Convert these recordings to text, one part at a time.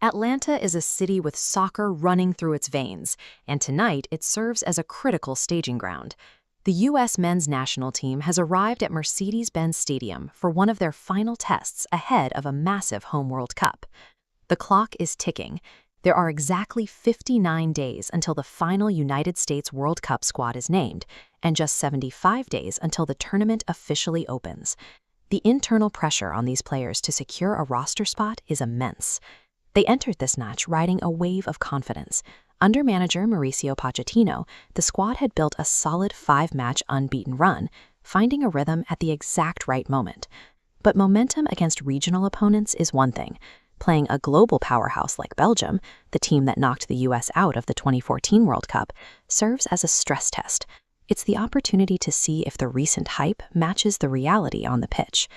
Atlanta is a city with soccer running through its veins, and tonight it serves as a critical staging ground. The U.S. men's national team has arrived at Mercedes-Benz Stadium for one of their final tests ahead of a massive home World Cup. The clock is ticking. There are exactly 59 days until the final United States World Cup squad is named, and just 75 days until the tournament officially opens. The internal pressure on these players to secure a roster spot is immense. They entered this match riding a wave of confidence. Under manager Mauricio Pochettino, the squad had built a solid 5-match unbeaten run, finding a rhythm at the exact right moment. But momentum against regional opponents is one thing. Playing a global powerhouse like Belgium, the team that knocked the U.S. out of the 2014 World Cup, serves as a stress test. It's the opportunity to see if the recent hype matches the reality on the pitch.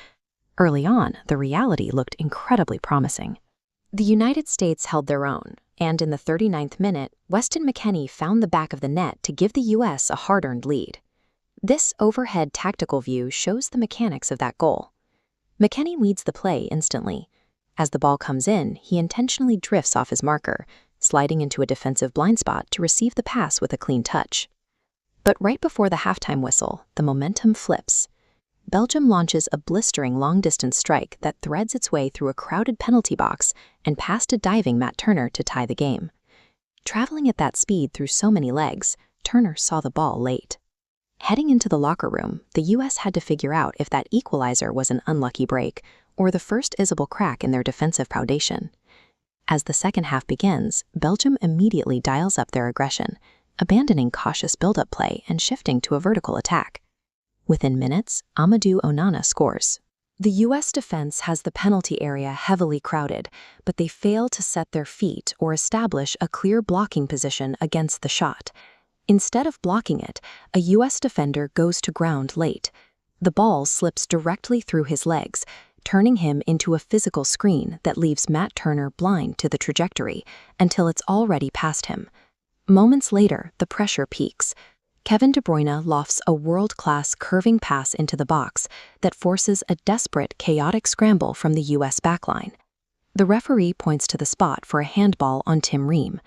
Early on, the reality looked incredibly promising. The United States held their own, and in the 39th minute, Weston McKennie found the back of the net to give the U.S. a hard-earned lead. This overhead tactical view shows the mechanics of that goal. McKennie leads the play instantly. As the ball comes in, he intentionally drifts off his marker, sliding into a defensive blind spot to receive the pass with a clean touch. But right before the halftime whistle, the momentum flips. Belgium launches a blistering long-distance strike that threads its way through a crowded penalty box and past a diving Matt Turner to tie the game. Traveling at that speed through so many legs, Turner saw the ball late. Heading into the locker room, the U.S. had to figure out if that equalizer was an unlucky break or the first visible crack in their defensive foundation. As the second half begins, Belgium immediately dials up their aggression, abandoning cautious build-up play and shifting to a vertical attack. Within minutes, Amadou Onana scores. The U.S. defense has the penalty area heavily crowded, but they fail to set their feet or establish a clear blocking position against the shot. Instead of blocking it, a U.S. defender goes to ground late. The ball slips directly through his legs, turning him into a physical screen that leaves Matt Turner blind to the trajectory until it's already past him. Moments later, the pressure peaks. Kevin De Bruyne lofts a world-class curving pass into the box that forces a desperate, chaotic scramble from the U.S. backline. The referee points to the spot for a handball on Tim Ream.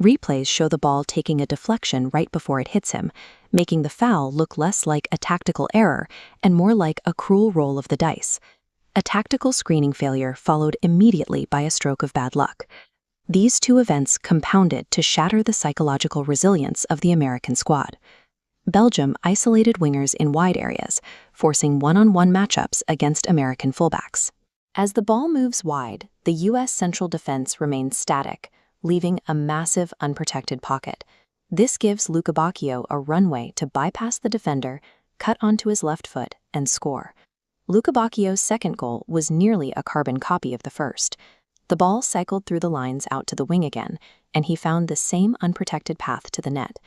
Replays show the ball taking a deflection right before it hits him, making the foul look less like a tactical error and more like a cruel roll of the dice. A tactical screening failure followed immediately by a stroke of bad luck. These two events compounded to shatter the psychological resilience of the American squad. Belgium isolated wingers in wide areas, forcing one-on-one matchups against American fullbacks. As the ball moves wide, the U.S. central defense remains static, leaving a massive unprotected pocket. This gives Lukebakio a runway to bypass the defender, cut onto his left foot, and score. Lukebakio's second goal was nearly a carbon copy of the first. The ball cycled through the lines out to the wing again, and he found the same unprotected path to the net.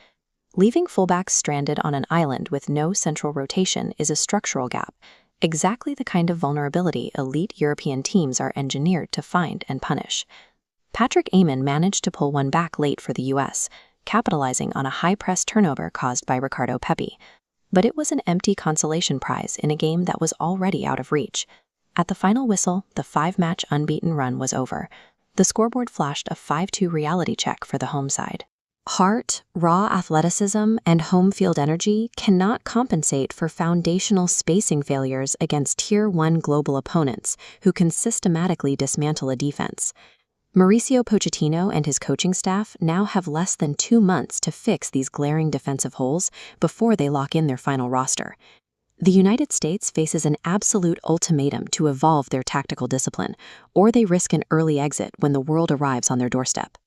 Leaving fullbacks stranded on an island with no central rotation is a structural gap, exactly the kind of vulnerability elite European teams are engineered to find and punish. Patrick Agyemang managed to pull one back late for the U.S., capitalizing on a high-press turnover caused by Ricardo Pepi. But it was an empty consolation prize in a game that was already out of reach. At the final whistle, the 5-match unbeaten run was over. The scoreboard flashed a 5-2 reality check for the home side. Heart, raw athleticism, and home field energy cannot compensate for foundational spacing failures against Tier 1 global opponents who can systematically dismantle a defense. Mauricio Pochettino and his coaching staff now have less than 2 months to fix these glaring defensive holes before they lock in their final roster. The United States faces an absolute ultimatum to evolve their tactical discipline, or they risk an early exit when the world arrives on their doorstep.